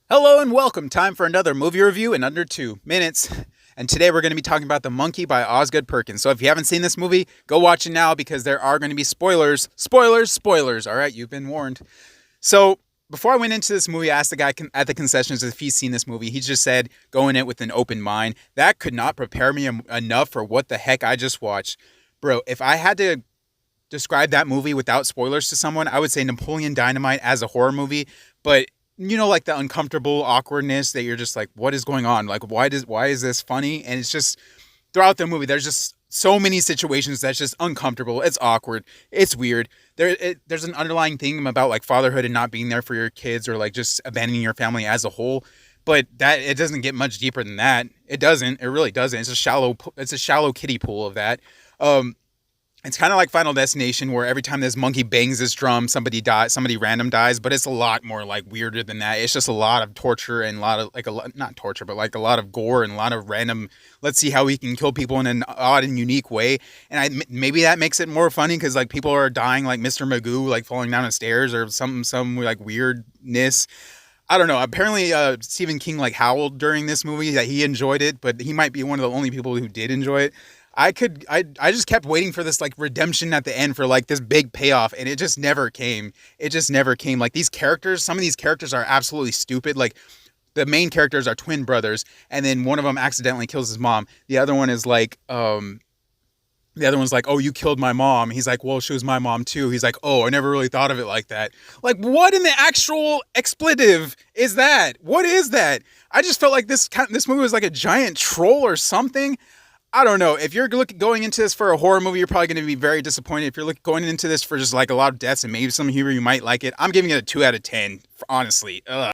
Hello and welcome. Time for another movie review in under 2 minutes. And today we're going to be talking about The Monkey by Osgood Perkins. So if you haven't seen this movie, go watch it now because there are going to be spoilers. Spoilers, spoilers. All right, you've been warned. So before I went into this movie, I asked the guy at the concessions if he's seen this movie. He just said, go in it with an open mind. That could not prepare me enough for what the heck I just watched. Bro, if I had to describe that movie without spoilers to someone, I would say Napoleon Dynamite as a horror movie. But like the uncomfortable awkwardness that you're just like, what is going on? Like, why is this funny? And it's just throughout the movie, there's just so many situations that's just uncomfortable. It's awkward. It's weird. There's an underlying theme about like fatherhood and not being there for your kids or like just abandoning your family as a whole. But that it doesn't get much deeper than that. It doesn't. It really doesn't. It's a shallow kiddie pool of that. It's kind of like Final Destination, where every time this monkey bangs this drum, somebody random dies. But it's a lot more like weirder than that. It's just a lot of torture and a lot of not torture, but like a lot of gore and a lot of random. Let's see how we can kill people in an odd and unique way. And maybe that makes it more funny because like people are dying like Mr. Magoo, like falling down the stairs or some like weirdness. I don't know. Apparently, Stephen King like howled during this movie that he enjoyed it, but he might be one of the only people who did enjoy it. I just kept waiting for this like redemption at the end for like this big payoff, and it just never came. It just never came. Like these characters, some of these characters are absolutely stupid. Like the main characters are twin brothers, and then one of them accidentally kills his mom. The other one's like, oh, you killed my mom. He's like, well, she was my mom too. He's like, oh, I never really thought of it like that. Like, what in the actual expletive is that? What is that? I just felt like this movie was like a giant troll or something. I don't know. If you're going into this for a horror movie, you're probably going to be very disappointed. If you're going into this for just like a lot of deaths and maybe some humor, you might like it. I'm giving it a 2 out of 10, honestly. Ugh.